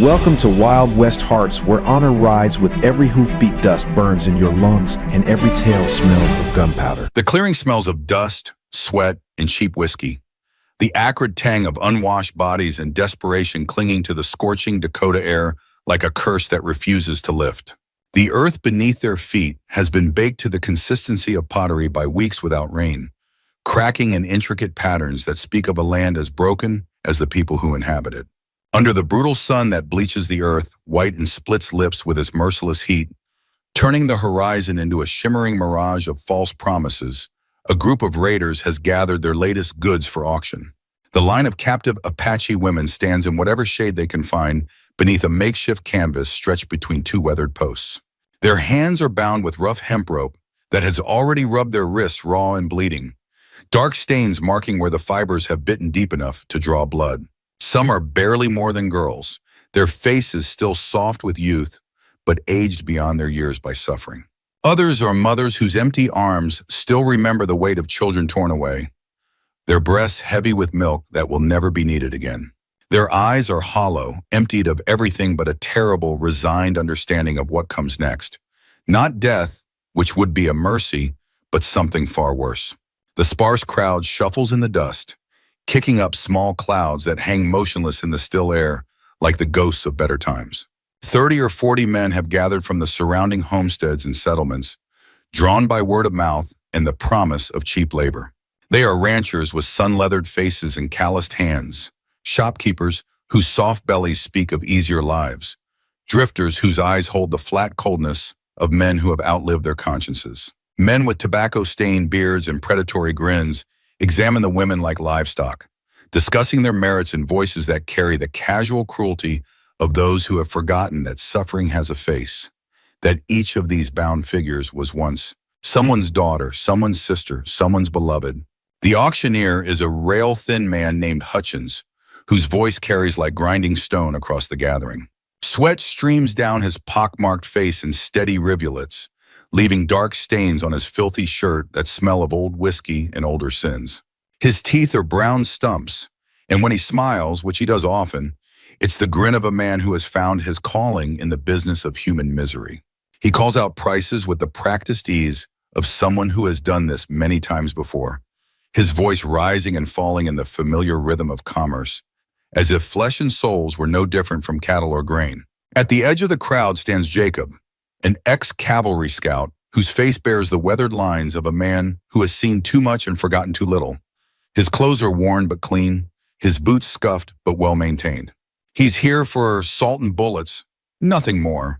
Welcome to Wild West Hearts, where honor rides with every hoofbeat. Dust burns in your lungs and every tail smells of gunpowder. The clearing smells of dust, sweat, and cheap whiskey. The acrid tang of unwashed bodies and desperation clinging to the scorching Dakota air like a curse that refuses to lift. The earth beneath their feet has been baked to the consistency of pottery by weeks without rain, cracking in intricate patterns that speak of a land as broken as the people who inhabit it. Under the brutal sun that bleaches the earth, white and splits lips with its merciless heat, turning the horizon into a shimmering mirage of false promises, a group of raiders has gathered their latest goods for auction. The line of captive Apache women stands in whatever shade they can find beneath a makeshift canvas stretched between two weathered posts. Their hands are bound with rough hemp rope that has already rubbed their wrists raw and bleeding, dark stains marking where the fibers have bitten deep enough to draw blood. Some are barely more than girls, their faces still soft with youth, but aged beyond their years by suffering. Others are mothers whose empty arms still remember the weight of children torn away, their breasts heavy with milk that will never be needed again. Their eyes are hollow, emptied of everything but a terrible, resigned understanding of what comes next. Not death, which would be a mercy, but something far worse. The sparse crowd shuffles in the dust, kicking up small clouds that hang motionless in the still air like the ghosts of better times. 30 or 40 men have gathered from the surrounding homesteads and settlements, drawn by word of mouth and the promise of cheap labor. They are ranchers with sun-leathered faces and calloused hands, shopkeepers whose soft bellies speak of easier lives, drifters whose eyes hold the flat coldness of men who have outlived their consciences. Men with tobacco-stained beards and predatory grins examine the women like livestock, discussing their merits in voices that carry the casual cruelty of those who have forgotten that suffering has a face, that each of these bound figures was once someone's daughter, someone's sister, someone's beloved. The auctioneer is a rail-thin man named Hutchins, whose voice carries like grinding stone across the gathering. Sweat streams down his pockmarked face in steady rivulets, leaving dark stains on his filthy shirt that smell of old whiskey and older sins. His teeth are brown stumps, and when he smiles, which he does often, it's the grin of a man who has found his calling in the business of human misery. He calls out prices with the practiced ease of someone who has done this many times before, his voice rising and falling in the familiar rhythm of commerce, as if flesh and souls were no different from cattle or grain. At the edge of the crowd stands Jacob, an ex-cavalry scout whose face bears the weathered lines of a man who has seen too much and forgotten too little. His clothes are worn but clean, his boots scuffed but well-maintained. He's here for salt and bullets, nothing more.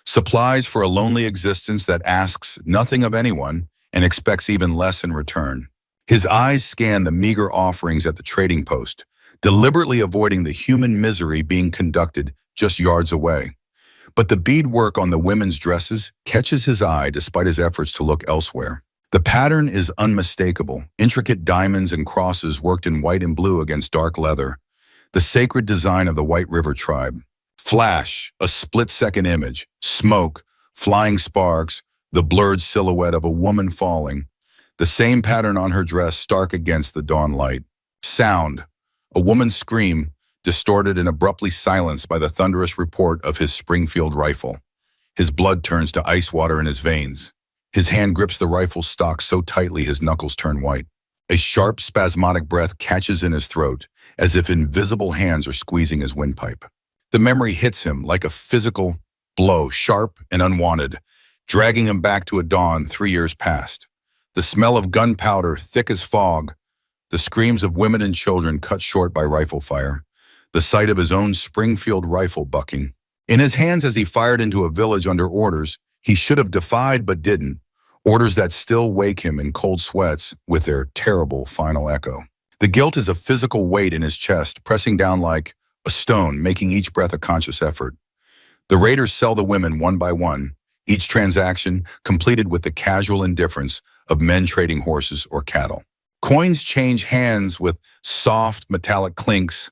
Supplies for a lonely existence that asks nothing of anyone and expects even less in return. His eyes scan the meager offerings at the trading post, deliberately avoiding the human misery being conducted just yards away. But the beadwork on the women's dresses catches his eye despite his efforts to look elsewhere. The pattern is unmistakable, intricate diamonds and crosses worked in white and blue against dark leather, the sacred design of the White River tribe. Flash, a split-second image, smoke, flying sparks, the blurred silhouette of a woman falling, the same pattern on her dress stark against the dawn light. Sound, a woman's scream, distorted and abruptly silenced by the thunderous report of his Springfield rifle. His blood turns to ice water in his veins. His hand grips the rifle stock so tightly his knuckles turn white. A sharp, spasmodic breath catches in his throat, as if invisible hands are squeezing his windpipe. The memory hits him like a physical blow, sharp and unwanted, dragging him back to a dawn 3 years past. The smell of gunpowder, thick as fog, the screams of women and children cut short by rifle fire, the sight of his own Springfield rifle bucking. In his hands as he fired into a village under orders he should have defied but didn't, orders that still wake him in cold sweats with their terrible final echo. The guilt is a physical weight in his chest, pressing down like a stone, making each breath a conscious effort. The raiders sell the women one by one, each transaction completed with the casual indifference of men trading horses or cattle. Coins change hands with soft, metallic clinks.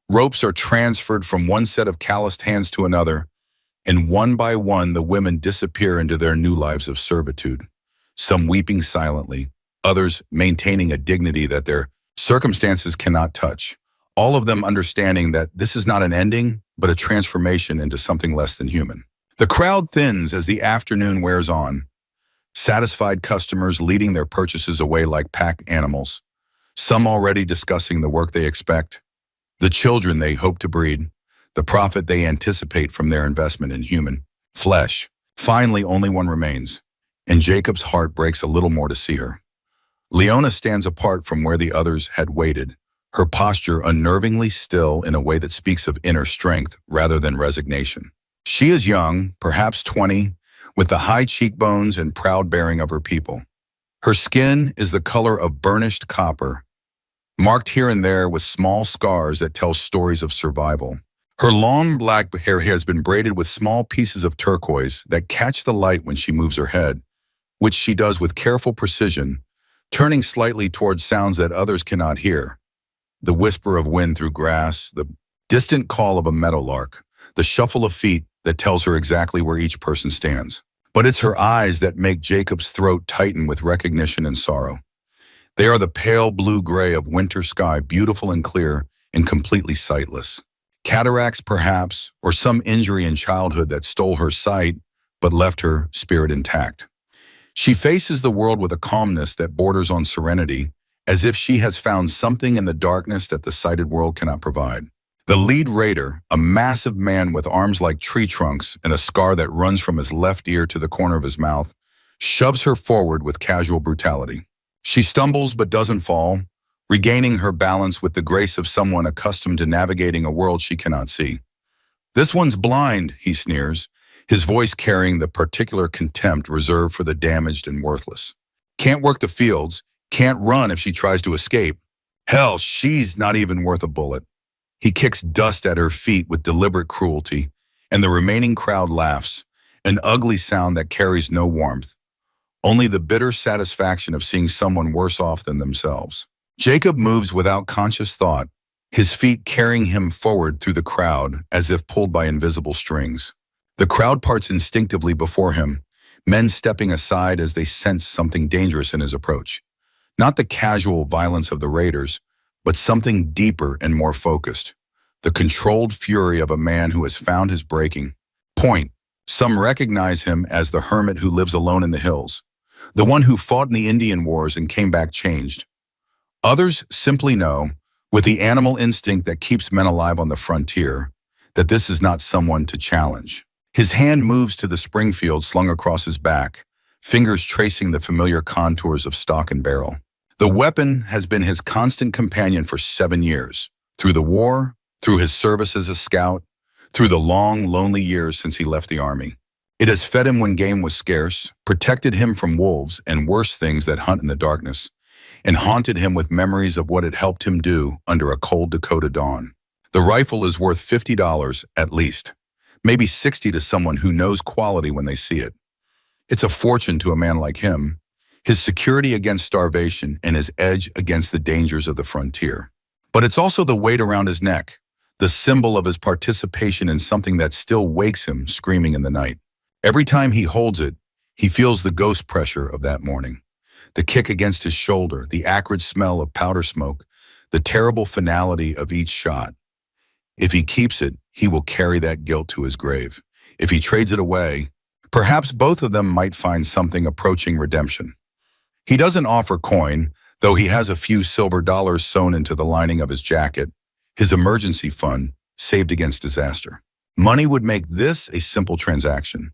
Ropes are transferred from one set of calloused hands to another, and one by one the women disappear into their new lives of servitude, some weeping silently, others maintaining a dignity that their circumstances cannot touch, all of them understanding that this is not an ending, but a transformation into something less than human. The crowd thins as the afternoon wears on, satisfied customers leading their purchases away like pack animals, some already discussing the work they expect, the children they hope to breed, the profit they anticipate from their investment in human flesh. Finally, only one remains, and Jacob's heart breaks a little more to see her. Leona stands apart from where the others had waited, her posture unnervingly still in a way that speaks of inner strength rather than resignation. She is young, perhaps 20, with the high cheekbones and proud bearing of her people. Her skin is the color of burnished copper, marked here and there with small scars that tell stories of survival. Her long black hair has been braided with small pieces of turquoise that catch the light when she moves her head, which she does with careful precision, turning slightly towards sounds that others cannot hear. The whisper of wind through grass, the distant call of a meadowlark, the shuffle of feet that tells her exactly where each person stands. But it's her eyes that make Jacob's throat tighten with recognition and sorrow. They are the pale blue-gray of winter sky, beautiful and clear and completely sightless. Cataracts, perhaps, or some injury in childhood that stole her sight but left her spirit intact. She faces the world with a calmness that borders on serenity, as if she has found something in the darkness that the sighted world cannot provide. The lead raider, a massive man with arms like tree trunks and a scar that runs from his left ear to the corner of his mouth, shoves her forward with casual brutality. She stumbles but doesn't fall, regaining her balance with the grace of someone accustomed to navigating a world she cannot see. "This one's blind," he sneers, his voice carrying the particular contempt reserved for the damaged and worthless. "Can't work the fields, can't run if she tries to escape. Hell, she's not even worth a bullet." He kicks dust at her feet with deliberate cruelty, and the remaining crowd laughs, an ugly sound that carries no warmth, only the bitter satisfaction of seeing someone worse off than themselves. Jacob moves without conscious thought, his feet carrying him forward through the crowd as if pulled by invisible strings. The crowd parts instinctively before him, men stepping aside as they sense something dangerous in his approach. Not the casual violence of the raiders, but something deeper and more focused. The controlled fury of a man who has found his breaking point. Some recognize him as the hermit who lives alone in the hills, the one who fought in the Indian Wars and came back changed. Others simply know, with the animal instinct that keeps men alive on the frontier, that this is not someone to challenge. His hand moves to the Springfield slung across his back, fingers tracing the familiar contours of stock and barrel. The weapon has been his constant companion for 7 years, through the war, through his service as a scout, through the long, lonely years since he left the army. It has fed him when game was scarce, protected him from wolves and worse things that hunt in the darkness, and haunted him with memories of what it helped him do under a cold Dakota dawn. The rifle is worth $50 at least, maybe 60 to someone who knows quality when they see it. It's a fortune to a man like him, his security against starvation and his edge against the dangers of the frontier. But it's also the weight around his neck, the symbol of his participation in something that still wakes him screaming in the night. Every time he holds it, he feels the ghost pressure of that morning. The kick against his shoulder, the acrid smell of powder smoke, the terrible finality of each shot. If he keeps it, he will carry that guilt to his grave. If he trades it away, perhaps both of them might find something approaching redemption. He doesn't offer coin, though he has a few silver dollars sewn into the lining of his jacket, his emergency fund, saved against disaster. Money would make this a simple transaction,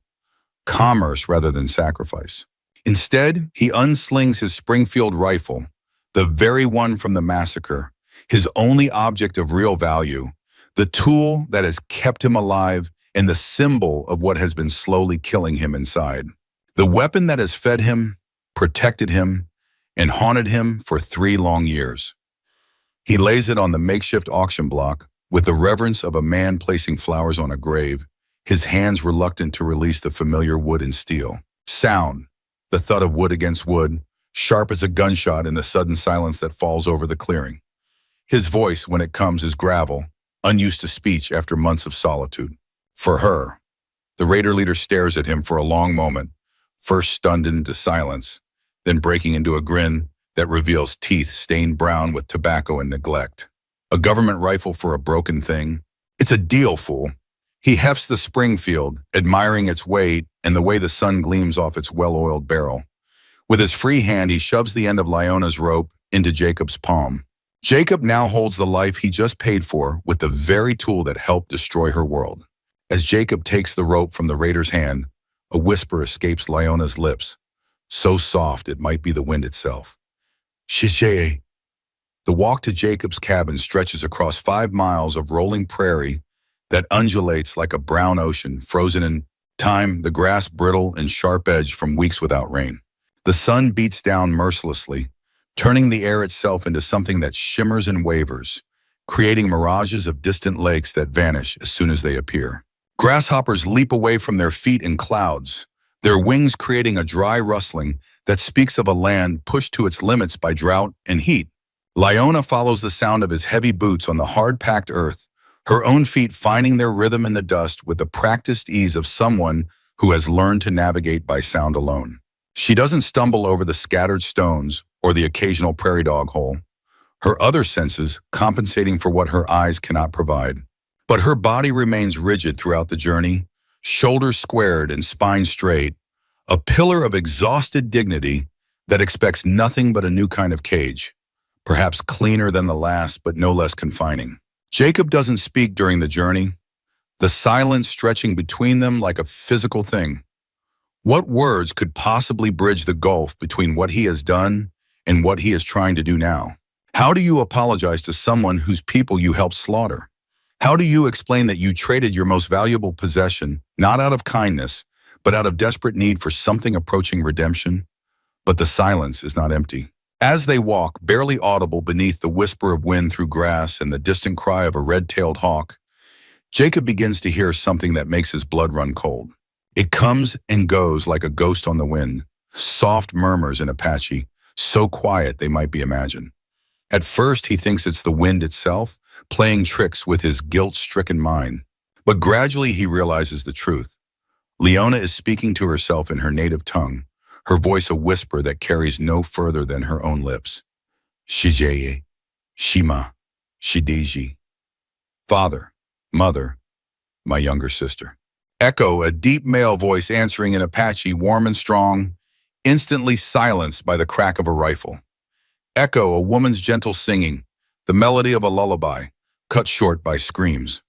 commerce rather than sacrifice. Instead, he unslings his Springfield rifle, the very one from the massacre, his only object of real value, the tool that has kept him alive and the symbol of what has been slowly killing him inside. The weapon that has fed him, protected him, and haunted him for 3 long years. He lays it on the makeshift auction block with the reverence of a man placing flowers on a grave, his hands reluctant to release the familiar wood and steel. Sound, the thud of wood against wood, sharp as a gunshot in the sudden silence that falls over the clearing. His voice, when it comes, is gravel, unused to speech after months of solitude. For her. The raider leader stares at him for a long moment, first stunned into silence, then breaking into a grin that reveals teeth stained brown with tobacco and neglect. A government rifle for a broken thing, It's a deal, fool. He hefts the Springfield, admiring its weight and the way the sun gleams off its well-oiled barrel. With his free hand, he shoves the end of Lyona's rope into Jacob's palm. Jacob now holds the life he just paid for with the very tool that helped destroy her world. As Jacob takes the rope from the raider's hand, a whisper escapes Lyona's lips, so soft it might be the wind itself. Shijay. The walk to Jacob's cabin stretches across 5 miles of rolling prairie that undulates like a brown ocean, frozen in time, the grass brittle and sharp-edged from weeks without rain. The sun beats down mercilessly, turning the air itself into something that shimmers and wavers, creating mirages of distant lakes that vanish as soon as they appear. Grasshoppers leap away from their feet in clouds, their wings creating a dry rustling that speaks of a land pushed to its limits by drought and heat. Lyona follows the sound of his heavy boots on the hard-packed earth, her own feet finding their rhythm in the dust with the practiced ease of someone who has learned to navigate by sound alone. She doesn't stumble over the scattered stones or the occasional prairie dog hole, her other senses compensating for what her eyes cannot provide. But her body remains rigid throughout the journey, shoulders squared and spine straight, a pillar of exhausted dignity that expects nothing but a new kind of cage, perhaps cleaner than the last but no less confining. Jacob doesn't speak during the journey, the silence stretching between them like a physical thing. What words could possibly bridge the gulf between what he has done and what he is trying to do now? How do you apologize to someone whose people you helped slaughter? How do you explain that you traded your most valuable possession, not out of kindness, but out of desperate need for something approaching redemption? But the silence is not empty. As they walk, barely audible beneath the whisper of wind through grass and the distant cry of a red-tailed hawk, Jacob begins to hear something that makes his blood run cold. It comes and goes like a ghost on the wind, soft murmurs in Apache, so quiet they might be imagined. At first, he thinks it's the wind itself, playing tricks with his guilt-stricken mind. But gradually he realizes the truth. Leona is speaking to herself in her native tongue, her voice a whisper that carries no further than her own lips. Shijeye, Shima, Shidiji. Father, mother, my younger sister. Echo, a deep male voice answering in Apache, warm and strong, instantly silenced by the crack of a rifle. Echo, a woman's gentle singing, the melody of a lullaby, cut short by screams.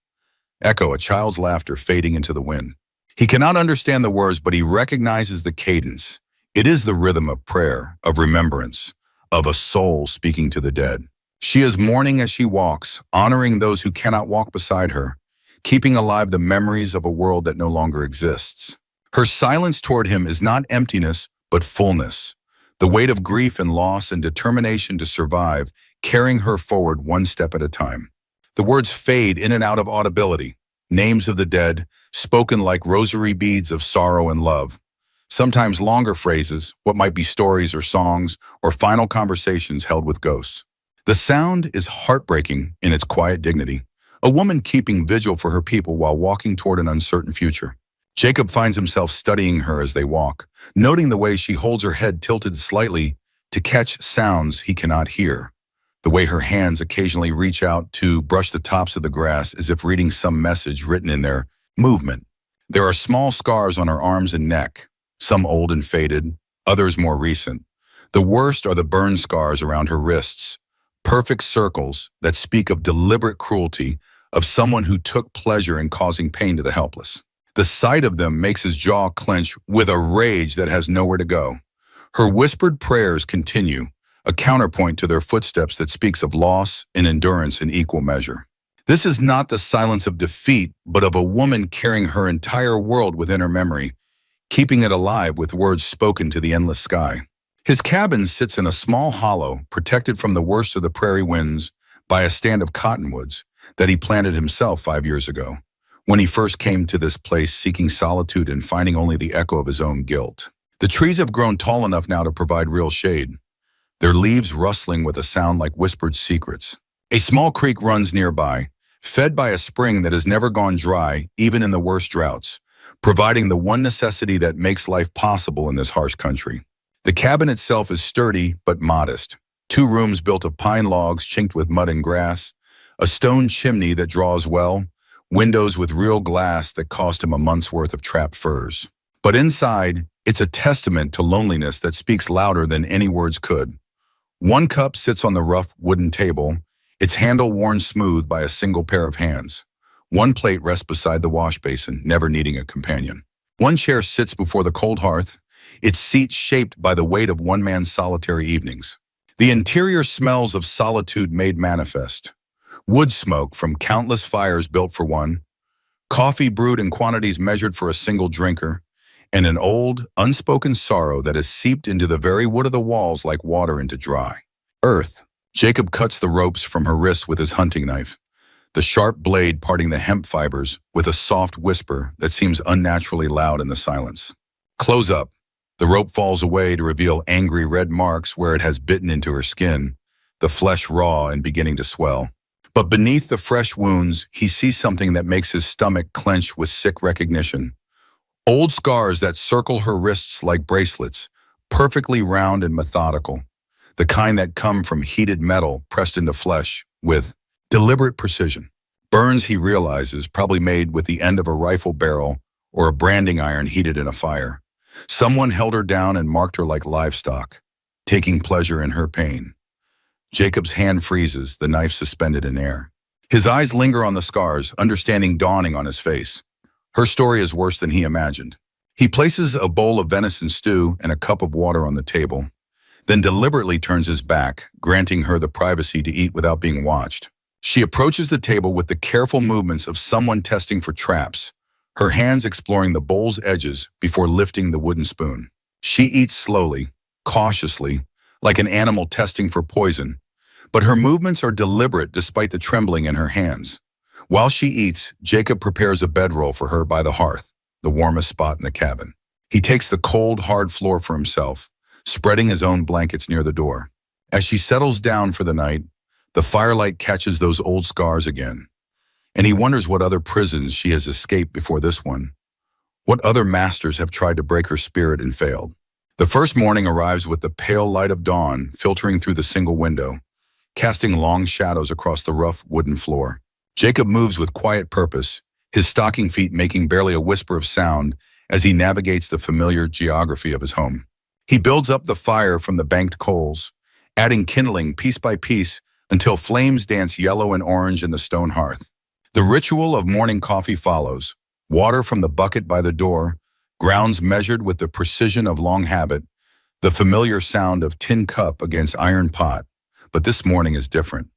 Echo, a child's laughter fading into the wind. He cannot understand the words, but he recognizes the cadence. It is the rhythm of prayer, of remembrance, of a soul speaking to the dead. She is mourning as she walks, honoring those who cannot walk beside her, keeping alive the memories of a world that no longer exists. Her silence toward him is not emptiness, but fullness, the weight of grief and loss and determination to survive, carrying her forward one step at a time. The words fade in and out of audibility, names of the dead, spoken like rosary beads of sorrow and love. Sometimes longer phrases, what might be stories or songs, or final conversations held with ghosts. The sound is heartbreaking in its quiet dignity, a woman keeping vigil for her people while walking toward an uncertain future. Jacob finds himself studying her as they walk, noting the way she holds her head tilted slightly to catch sounds he cannot hear, the way her hands occasionally reach out to brush the tops of the grass as if reading some message written in their movement. There are small scars on her arms and neck, some old and faded, others more recent. The worst are the burn scars around her wrists, perfect circles that speak of deliberate cruelty, of someone who took pleasure in causing pain to the helpless. The sight of them makes his jaw clench with a rage that has nowhere to go. Her whispered prayers continue, a counterpoint to their footsteps that speaks of loss and endurance in equal measure. This is not the silence of defeat, but of a woman carrying her entire world within her memory, keeping it alive with words spoken to the endless sky. His cabin sits in a small hollow, protected from the worst of the prairie winds by a stand of cottonwoods that he planted himself 5 years ago, when he first came to this place seeking solitude and finding only the echo of his own guilt. The trees have grown tall enough now to provide real shade, their leaves rustling with a sound like whispered secrets. A small creek runs nearby, fed by a spring that has never gone dry, even in the worst droughts, providing the one necessity that makes life possible in this harsh country. The cabin itself is sturdy but modest. 2 rooms built of pine logs chinked with mud and grass, a stone chimney that draws well, windows with real glass that cost him a month's worth of trapped furs. But inside, it's a testament to loneliness that speaks louder than any words could. One cup sits on the rough wooden table, its handle worn smooth by a single pair of hands. One plate rests beside the wash basin, never needing a companion. One chair sits before the cold hearth, its seat shaped by the weight of one man's solitary evenings. The interior smells of solitude made manifest. Wood smoke from countless fires built for one, coffee brewed in quantities measured for a single drinker, and an old, unspoken sorrow that has seeped into the very wood of the walls like water into dry earth. Jacob cuts the ropes from her wrists with his hunting knife, the sharp blade parting the hemp fibers with a soft whisper that seems unnaturally loud in the silence. Close up. The rope falls away to reveal angry red marks where it has bitten into her skin, the flesh raw and beginning to swell. But beneath the fresh wounds, he sees something that makes his stomach clench with sick recognition. Old scars that circle her wrists like bracelets, perfectly round and methodical, the kind that come from heated metal pressed into flesh with deliberate precision. Burns, he realizes, probably made with the end of a rifle barrel or a branding iron heated in a fire. Someone held her down and marked her like livestock, taking pleasure in her pain. Jacob's hand freezes, the knife suspended in air. His eyes linger on the scars, understanding dawning on his face. Her story is worse than he imagined. He places a bowl of venison stew and a cup of water on the table, then deliberately turns his back, granting her the privacy to eat without being watched. She approaches the table with the careful movements of someone testing for traps, her hands exploring the bowl's edges before lifting the wooden spoon. She eats slowly, cautiously, like an animal testing for poison, but her movements are deliberate despite the trembling in her hands. While she eats, Jacob prepares a bedroll for her by the hearth, the warmest spot in the cabin. He takes the cold, hard floor for himself, spreading his own blankets near the door. As she settles down for the night, the firelight catches those old scars again, and he wonders what other prisons she has escaped before this one. What other masters have tried to break her spirit and failed? The first morning arrives with the pale light of dawn filtering through the single window, casting long shadows across the rough wooden floor. Jacob moves with quiet purpose, his stocking feet making barely a whisper of sound as he navigates the familiar geography of his home. He builds up the fire from the banked coals, adding kindling piece by piece until flames dance yellow and orange in the stone hearth. The ritual of morning coffee follows, water from the bucket by the door, grounds measured with the precision of long habit, the familiar sound of tin cup against iron pot. But this morning is different.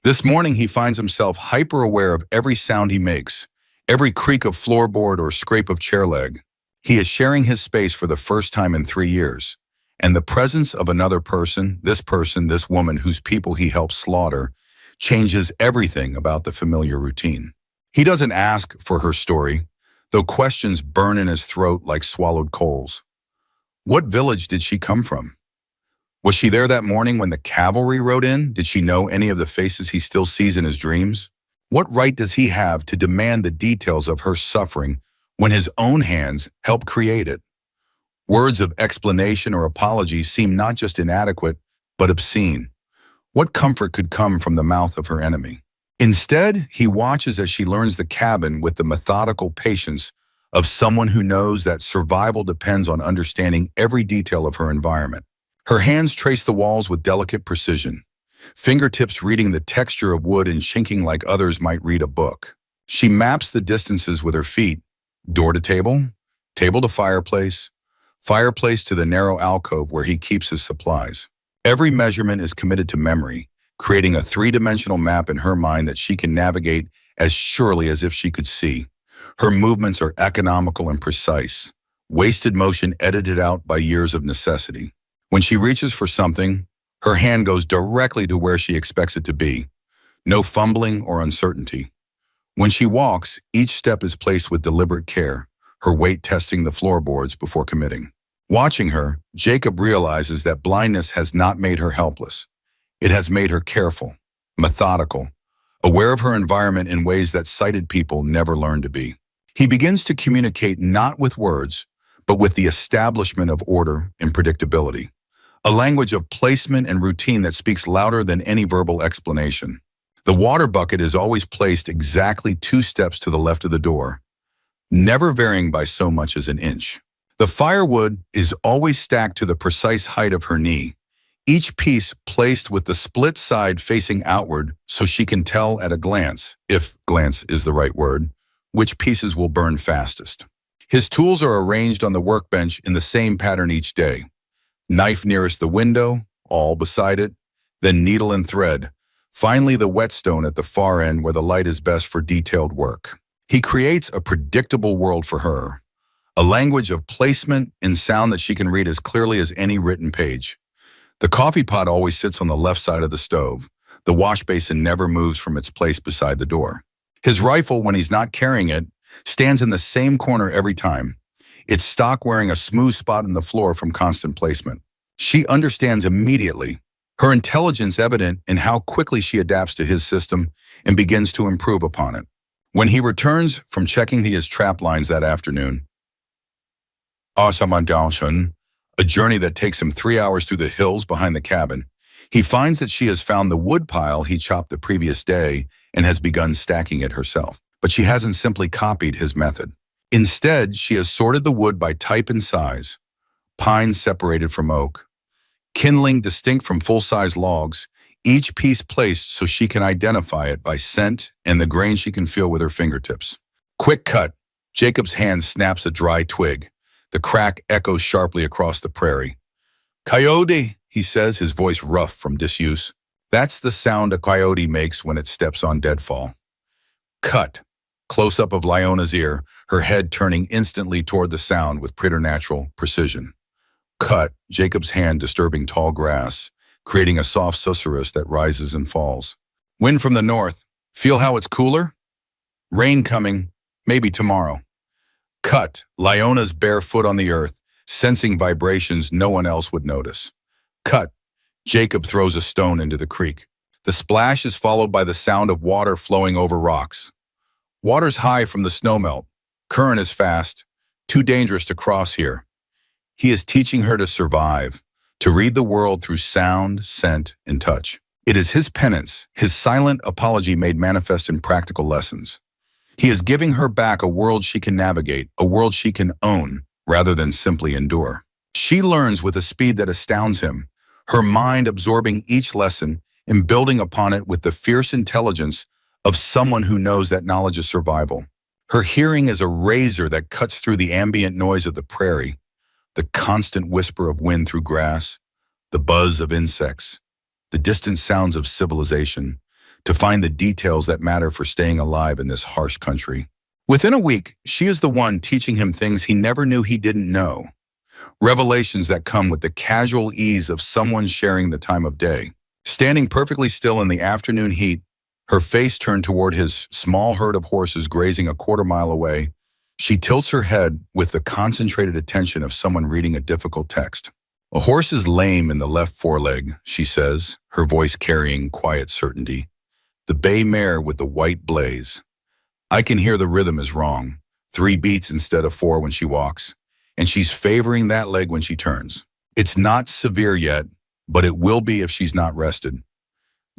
This morning he finds himself hyper-aware of every sound he makes, every creak of floorboard or scrape of chair leg. He is sharing his space for the first time in 3 years, and the presence of another person, this woman whose people he helps slaughter, changes everything about the familiar routine. He doesn't ask for her story, though questions burn in his throat like swallowed coals. What village did she come from? Was she there that morning when the cavalry rode in? Did she know any of the faces he still sees in his dreams? What right does he have to demand the details of her suffering when his own hands helped create it? Words of explanation or apology seem not just inadequate, but obscene. What comfort could come from the mouth of her enemy? Instead, he watches as she learns the cabin with the methodical patience of someone who knows that survival depends on understanding every detail of her environment. Her hands trace the walls with delicate precision, fingertips reading the texture of wood and chinking like others might read a book. She maps the distances with her feet, door to table, table to fireplace, fireplace to the narrow alcove where he keeps his supplies. Every measurement is committed to memory, creating a three-dimensional map in her mind that she can navigate as surely as if she could see. Her movements are economical and precise, wasted motion edited out by years of necessity. When she reaches for something, her hand goes directly to where she expects it to be. No fumbling or uncertainty. When she walks, each step is placed with deliberate care, her weight testing the floorboards before committing. Watching her, Jacob realizes that blindness has not made her helpless. It has made her careful, methodical, aware of her environment in ways that sighted people never learn to be. He begins to communicate not with words, but with the establishment of order and predictability. A language of placement and routine that speaks louder than any verbal explanation. The water bucket is always placed exactly 2 steps to the left of the door, never varying by so much as an inch. The firewood is always stacked to the precise height of her knee, each piece placed with the split side facing outward so she can tell at a glance, if glance is the right word, which pieces will burn fastest. His tools are arranged on the workbench in the same pattern each day. Knife nearest the window, awl beside it, then needle and thread. Finally, the whetstone at the far end where the light is best for detailed work. He creates a predictable world for her, a language of placement and sound that she can read as clearly as any written page. The coffee pot always sits on the left side of the stove. The wash basin never moves from its place beside the door. His rifle, when he's not carrying it, stands in the same corner every time, its stock wearing a smooth spot in the floor from constant placement. She understands immediately, her intelligence evident in how quickly she adapts to his system and begins to improve upon it. When he returns from checking his trap lines that afternoon, a journey that takes him 3 hours through the hills behind the cabin, he finds that she has found the wood pile he chopped the previous day and has begun stacking it herself. But she hasn't simply copied his method. Instead, she has sorted the wood by type and size, pine separated from oak, kindling distinct from full-size logs, each piece placed so she can identify it by scent and the grain she can feel with her fingertips. Quick cut. Jacob's hand snaps a dry twig. The crack echoes sharply across the prairie. "Coyote," he says, his voice rough from disuse. That's the sound a coyote makes when it steps on deadfall. Cut. Close-up of Lyona's ear, her head turning instantly toward the sound with preternatural precision. Cut. Jacob's hand disturbing tall grass, creating a soft susurrus that rises and falls. Wind from the north. Feel how it's cooler? Rain coming, maybe tomorrow. Cut. Lyona's bare foot on the earth, sensing vibrations no one else would notice. Cut. Jacob throws a stone into the creek. The splash is followed by the sound of water flowing over rocks. Water's high from the snowmelt. Current is fast. Too dangerous to cross here. He is teaching her to survive, to read the world through sound, scent, and touch. It is his penance, his silent apology made manifest in practical lessons. He is giving her back a world she can navigate, a world she can own, rather than simply endure. She learns with a speed that astounds him, her mind absorbing each lesson and building upon it with the fierce intelligence of someone who knows that knowledge is survival. Her hearing is a razor that cuts through the ambient noise of the prairie, the constant whisper of wind through grass, the buzz of insects, the distant sounds of civilization, to find the details that matter for staying alive in this harsh country. Within a week, she is the one teaching him things he never knew he didn't know. Revelations that come with the casual ease of someone sharing the time of day. Standing perfectly still in the afternoon heat, her face turned toward his small herd of horses grazing a quarter-mile away, she tilts her head with the concentrated attention of someone reading a difficult text. "A horse is lame in the left foreleg," she says, her voice carrying quiet certainty. "The bay mare with the white blaze. I can hear the rhythm is wrong, 3 beats instead of 4 when she walks, and she's favoring that leg when she turns. It's not severe yet, but it will be if she's not rested."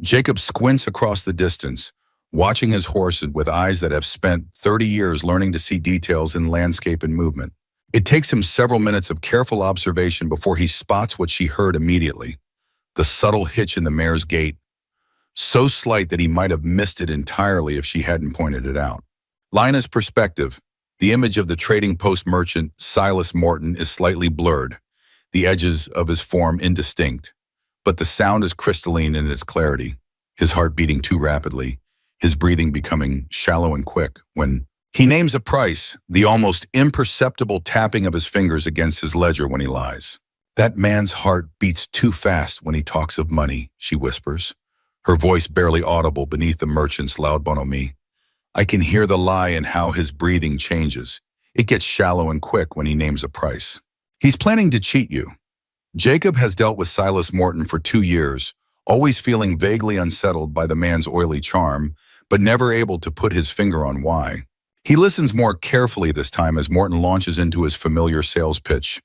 Jacob squints across the distance, watching his horse with eyes that have spent 30 years learning to see details in landscape and movement. It takes him several minutes of careful observation before he spots what she heard immediately: the subtle hitch in the mare's gait, so slight that he might have missed it entirely if she hadn't pointed it out. Lina's perspective, the image of the trading post merchant Silas Morton, is slightly blurred, the edges of his form indistinct, but the sound is crystalline in its clarity, his heart beating too rapidly, his breathing becoming shallow and quick when he names a price, the almost imperceptible tapping of his fingers against his ledger when he lies. "That man's heart beats too fast when he talks of money," she whispers, her voice barely audible beneath the merchant's loud bonhomie. "I can hear the lie in how his breathing changes. It gets shallow and quick when he names a price. He's planning to cheat you." Jacob has dealt with Silas Morton for 2 years, always feeling vaguely unsettled by the man's oily charm, but never able to put his finger on why. He listens more carefully this time as Morton launches into his familiar sales pitch.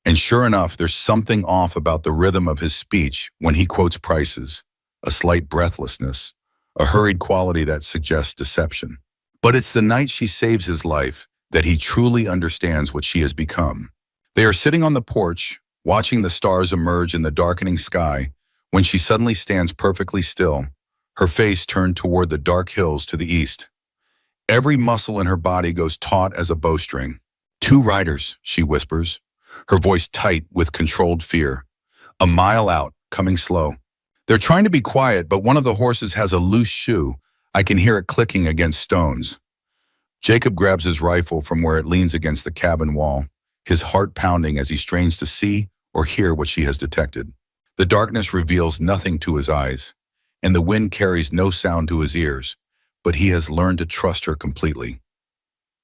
And sure enough, there's something off about the rhythm of his speech when he quotes prices. A slight breathlessness, a hurried quality that suggests deception. But it's the night she saves his life that he truly understands what she has become. They are sitting on the porch, watching the stars emerge in the darkening sky, when she suddenly stands perfectly still, her face turned toward the dark hills to the east. Every muscle in her body goes taut as a bowstring. "Two riders," she whispers, her voice tight with controlled fear. "A mile out, coming slow. They're trying to be quiet, but one of the horses has a loose shoe. I can hear it clicking against stones." Jacob grabs his rifle from where it leans against the cabin wall, his heart pounding as he strains to see or hear what she has detected. The darkness reveals nothing to his eyes, and the wind carries no sound to his ears, but he has learned to trust her completely.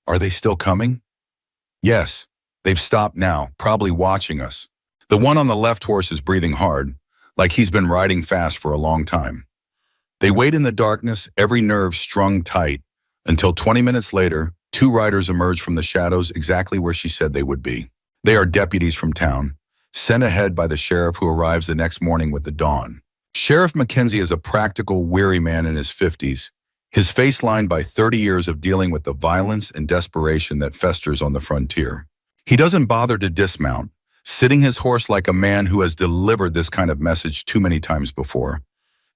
Are they still coming? Yes, they've stopped now, probably watching us. The one on the left horse is breathing hard, like he's been riding fast for a long time. They wait in the darkness, every nerve strung tight, until 20 minutes later, two riders emerge from the shadows exactly where she said they would be. They are deputies from town, sent ahead by the sheriff who arrives the next morning with the dawn. Sheriff Mackenzie is a practical, weary man in his 50s, his face lined by 30 years of dealing with the violence and desperation that festers on the frontier. He doesn't bother to dismount, sitting his horse like a man who has delivered this kind of message too many times before.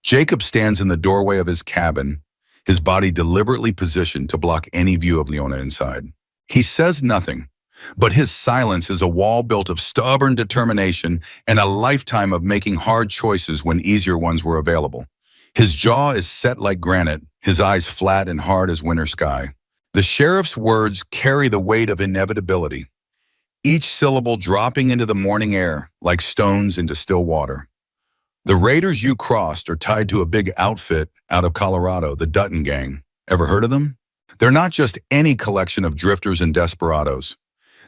Jacob stands in the doorway of his cabin, his body deliberately positioned to block any view of Leona inside. He says nothing, but his silence is a wall built of stubborn determination and a lifetime of making hard choices when easier ones were available. His jaw is set like granite, his eyes flat and hard as winter sky. The sheriff's words carry the weight of inevitability, each syllable dropping into the morning air like stones into still water. "The raiders you crossed are tied to a big outfit out of Colorado, the Dutton Gang. Ever heard of them? They're not just any collection of drifters and desperados.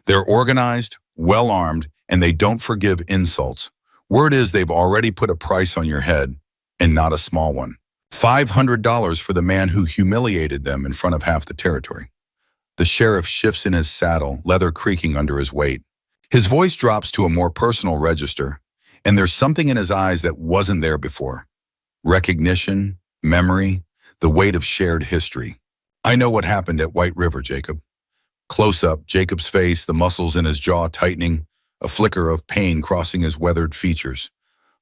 They're organized, well-armed, and they don't forgive insults. Word is they've already put a price on your head, and not a small one. $500 for the man who humiliated them in front of half the territory." The sheriff shifts in his saddle, leather creaking under his weight. His voice drops to a more personal register, and there's something in his eyes that wasn't there before. Recognition, memory, the weight of shared history. "I know what happened at White River, Jacob." Close up, Jacob's face, the muscles in his jaw tightening, a flicker of pain crossing his weathered features.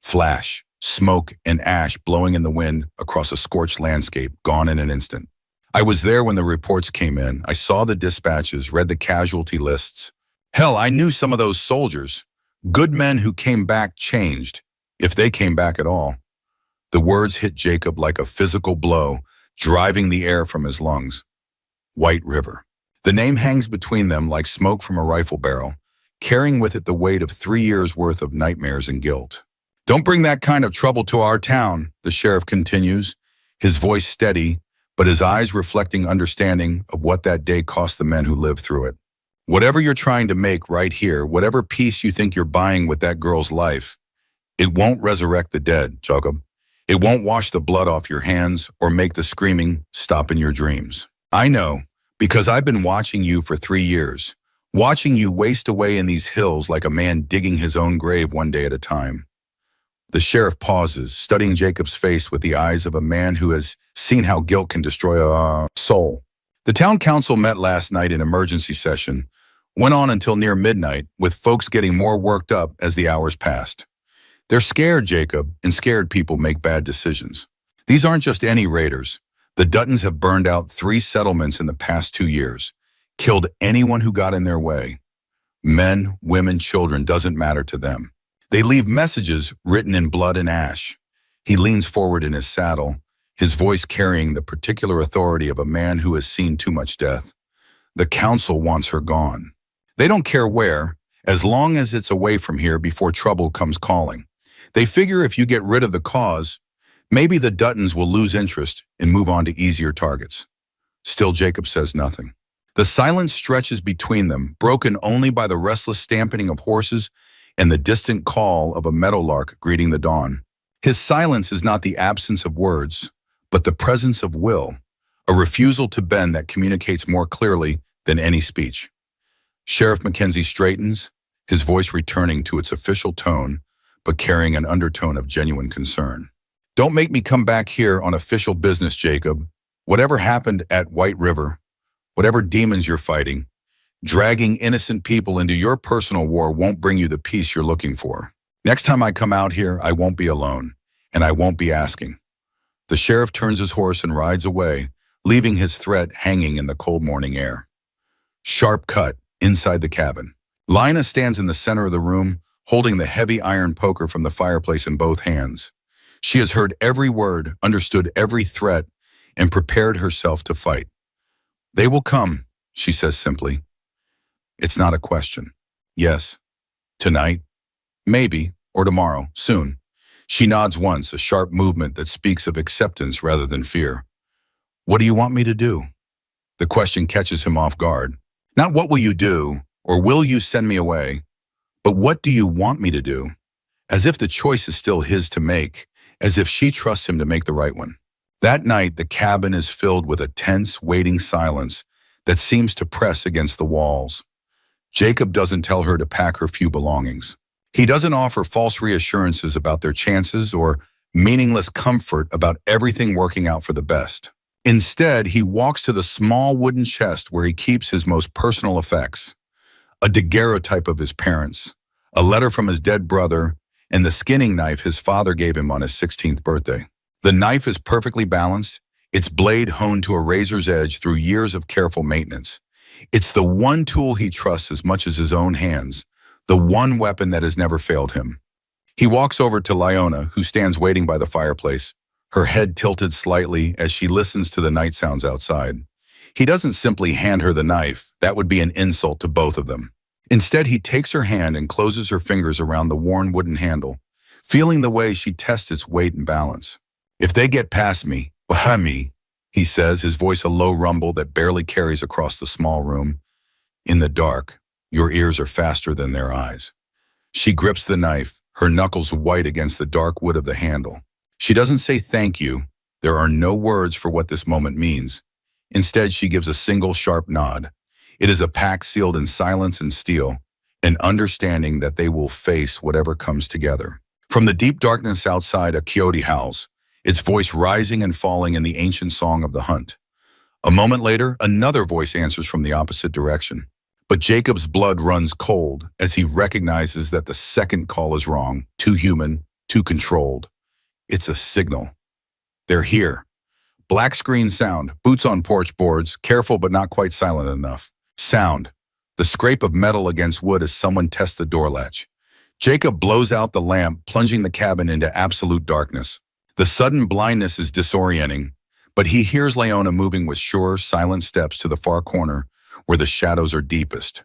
Flash, smoke and ash blowing in the wind across a scorched landscape, gone in an instant. "I was there when the reports came in. I saw the dispatches, read the casualty lists. Hell, I knew some of those soldiers. Good men who came back changed, if they came back at all." The words hit Jacob like a physical blow, driving the air from his lungs. White River. The name hangs between them like smoke from a rifle barrel, carrying with it the weight of 3 years' worth of nightmares and guilt. "Don't bring that kind of trouble to our town," the sheriff continues, his voice steady, but his eyes reflecting understanding of what that day cost the men who lived through it. "Whatever you're trying to make right here, whatever peace you think you're buying with that girl's life, it won't resurrect the dead, Jacob. It won't wash the blood off your hands or make the screaming stop in your dreams. I know, because I've been watching you for 3 years, watching you waste away in these hills like a man digging his own grave one day at a time." The sheriff pauses, studying Jacob's face with the eyes of a man who has seen how guilt can destroy a soul. The town council met last night in emergency session, went on until near midnight, with folks getting more worked up as the hours passed. They're scared, Jacob, and scared people make bad decisions. These aren't just any raiders. The Duttons have burned out 3 settlements in the past 2 years, killed anyone who got in their way. Men, women, children, doesn't matter to them. They leave messages written in blood and ash. He leans forward in his saddle, his voice carrying the particular authority of a man who has seen too much death. The council wants her gone. They don't care where, as long as it's away from here before trouble comes calling. They figure if you get rid of the cause, maybe the Duttons will lose interest and move on to easier targets. Still, Jacob says nothing. The silence stretches between them, broken only by the restless stamping of horses and the distant call of a meadowlark greeting the dawn. His silence is not the absence of words, but the presence of will, a refusal to bend that communicates more clearly than any speech. Sheriff Mackenzie straightens, his voice returning to its official tone, but carrying an undertone of genuine concern. Don't make me come back here on official business, Jacob. Whatever happened at White River, whatever demons you're fighting, dragging innocent people into your personal war won't bring you the peace you're looking for. Next time I come out here, I won't be alone, and I won't be asking. The sheriff turns his horse and rides away, leaving his threat hanging in the cold morning air. Sharp cut, inside the cabin. Lina stands in the center of the room, holding the heavy iron poker from the fireplace in both hands. She has heard every word, understood every threat, and prepared herself to fight. They will come, she says simply. It's not a question. Yes. Tonight. Maybe. Or tomorrow. Soon. She nods once, a sharp movement that speaks of acceptance rather than fear. What do you want me to do? The question catches him off guard. Not what will you do, or will you send me away, but what do you want me to do? As if the choice is still his to make, as if she trusts him to make the right one. That night, the cabin is filled with a tense, waiting silence that seems to press against the walls. Jacob doesn't tell her to pack her few belongings. He doesn't offer false reassurances about their chances or meaningless comfort about everything working out for the best. Instead, he walks to the small wooden chest where he keeps his most personal effects. A daguerreotype of his parents, a letter from his dead brother, and the skinning knife his father gave him on his 16th birthday. The knife is perfectly balanced, its blade honed to a razor's edge through years of careful maintenance. It's the one tool he trusts as much as his own hands, the one weapon that has never failed him. He walks over to Leona, who stands waiting by the fireplace, her head tilted slightly as she listens to the night sounds outside. He doesn't simply hand her the knife, that would be an insult to both of them. Instead, he takes her hand and closes her fingers around the worn wooden handle, feeling the way she tests its weight and balance. If they get past me, wahami, he says, his voice a low rumble that barely carries across the small room. In the dark, your ears are faster than their eyes. She grips the knife, her knuckles white against the dark wood of the handle. She doesn't say thank you. There are no words for what this moment means. Instead, she gives a single sharp nod. It is a pact sealed in silence and steel, an understanding that they will face whatever comes together. From the deep darkness outside, a coyote howls, its voice rising and falling in the ancient song of the hunt. A moment later, another voice answers from the opposite direction. But Jacob's blood runs cold as he recognizes that the second call is wrong, too human, too controlled. It's a signal. They're here. Black screen sound, boots on porch boards, careful but not quite silent enough. Sound, the scrape of metal against wood as someone tests the door latch. Jacob blows out the lamp, plunging the cabin into absolute darkness. The sudden blindness is disorienting, but he hears Leona moving with sure, silent steps to the far corner where the shadows are deepest.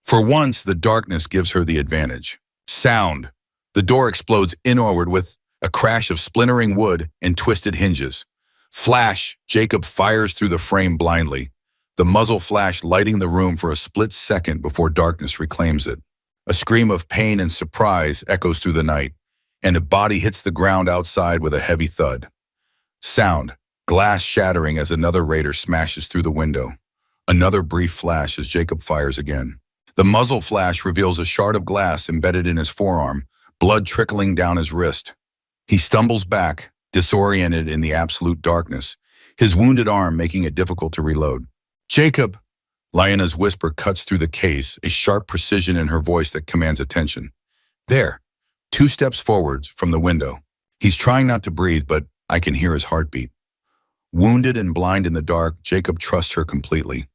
For once, the darkness gives her the advantage. Sound. The door explodes inward with a crash of splintering wood and twisted hinges. Flash. Jacob fires through the frame blindly, the muzzle flash lighting the room for a split second before darkness reclaims it. A scream of pain and surprise echoes through the night, and a body hits the ground outside with a heavy thud. Sound. Glass shattering as another raider smashes through the window. Another brief flash as Jacob fires again. The muzzle flash reveals a shard of glass embedded in his forearm, blood trickling down his wrist. He stumbles back, disoriented in the absolute darkness, his wounded arm making it difficult to reload. Jacob! Leona's whisper cuts through the case, a sharp precision in her voice that commands attention. There, 2 steps forwards from the window. He's trying not to breathe, but I can hear his heartbeat. Wounded and blind in the dark, Jacob trusts her completely.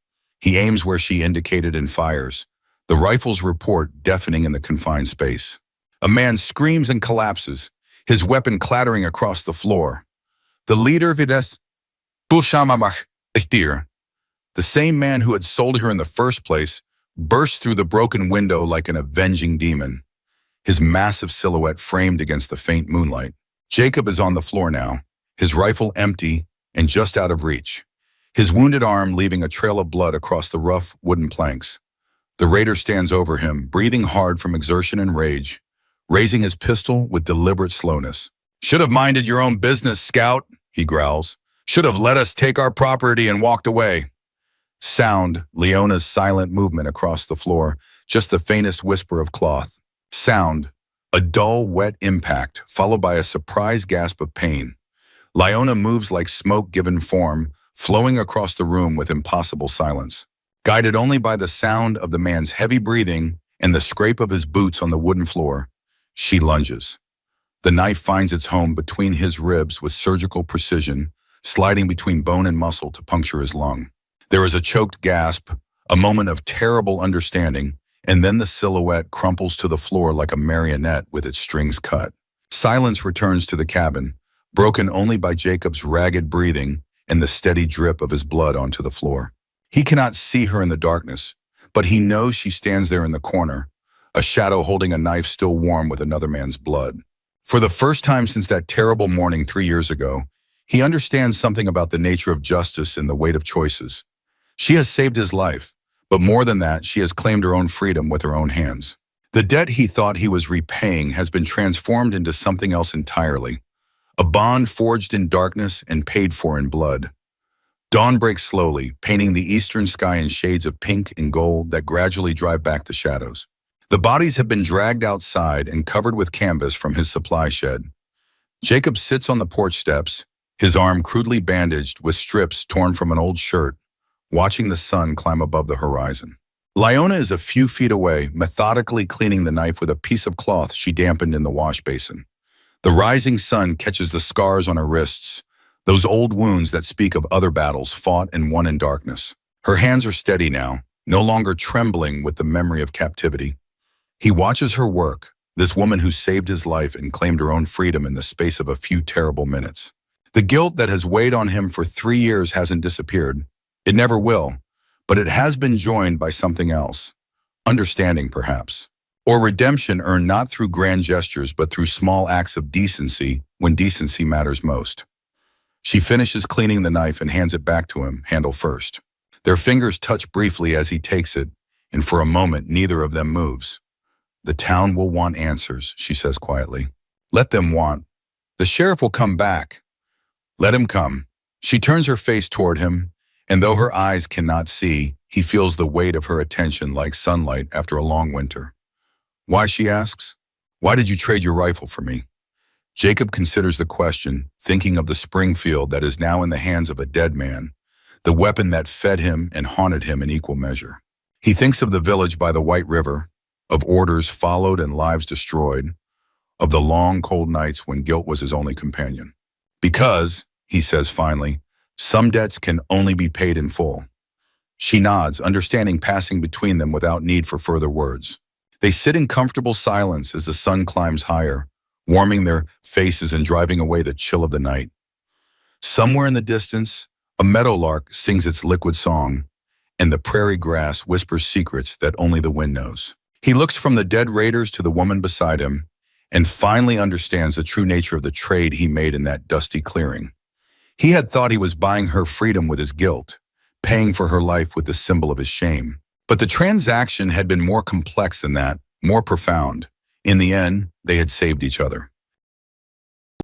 He aims where she indicated and fires, the rifle's report deafening in the confined space. A man screams and collapses, his weapon clattering across the floor. The leader Vides Bushamamach Estir, the same man who had sold her in the first place, burst through the broken window like an avenging demon, his massive silhouette framed against the faint moonlight. Jacob is on the floor now, his rifle empty and just out of reach, his wounded arm leaving a trail of blood across the rough wooden planks. The raider stands over him, breathing hard from exertion and rage, raising his pistol with deliberate slowness. Should have minded your own business, Scout, he growls. Should have let us take our property and walked away. Sound, Leona's silent movement across the floor, just the faintest whisper of cloth. Sound, A dull, wet impact, followed by a surprised gasp of pain. Lyona moves like smoke given form, flowing across the room with impossible silence. Guided only by the sound of the man's heavy breathing and the scrape of his boots on the wooden floor, she lunges. The knife finds its home between his ribs with surgical precision, sliding between bone and muscle to puncture his lung. There is a choked gasp, a moment of terrible understanding, and then the silhouette crumples to the floor like a marionette with its strings cut. Silence returns to the cabin, broken only by Jacob's ragged breathing and the steady drip of his blood onto the floor. He cannot see her in the darkness, but he knows she stands there in the corner, a shadow holding a knife still warm with another man's blood. For the first time since that terrible morning 3 years ago, he understands something about the nature of justice and the weight of choices. She has saved his life, but more than that, she has claimed her own freedom with her own hands. The debt he thought he was repaying has been transformed into something else entirely, a bond forged in darkness and paid for in blood. Dawn breaks slowly, painting the eastern sky in shades of pink and gold that gradually drive back the shadows. The bodies have been dragged outside and covered with canvas from his supply shed. Jacob sits on the porch steps, his arm crudely bandaged with strips torn from an old shirt, watching the sun climb above the horizon. Lyona is a few feet away, methodically cleaning the knife with a piece of cloth she dampened in the wash basin. The rising sun catches the scars on her wrists, those old wounds that speak of other battles fought and won in darkness. Her hands are steady now, no longer trembling with the memory of captivity. He watches her work, this woman who saved his life and claimed her own freedom in the space of a few terrible minutes. The guilt that has weighed on him for 3 years hasn't disappeared. It never will, but it has been joined by something else. Understanding, perhaps. Or redemption earned not through grand gestures, but through small acts of decency when decency matters most. She finishes cleaning the knife and hands it back to him, handle first. Their fingers touch briefly as he takes it, and for a moment neither of them moves. "The town will want answers," she says quietly. "Let them want. The sheriff will come back. Let him come." She turns her face toward him, and though her eyes cannot see, he feels the weight of her attention like sunlight after a long winter. "Why?" she asks. "Why did you trade your rifle for me?" Jacob considers the question, thinking of the Springfield that is now in the hands of a dead man, the weapon that fed him and haunted him in equal measure. He thinks of the village by the White River, of orders followed and lives destroyed, of the long, cold nights when guilt was his only companion. "Because," he says finally, "some debts can only be paid in full." She nods, understanding passing between them without need for further words. They sit in comfortable silence as the sun climbs higher, warming their faces and driving away the chill of the night. Somewhere in the distance, a meadowlark sings its liquid song, and the prairie grass whispers secrets that only the wind knows. He looks from the dead raiders to the woman beside him, and finally understands the true nature of the trade he made in that dusty clearing. He had thought he was buying her freedom with his guilt, paying for her life with the symbol of his shame. But the transaction had been more complex than that, more profound. In the end, they had saved each other.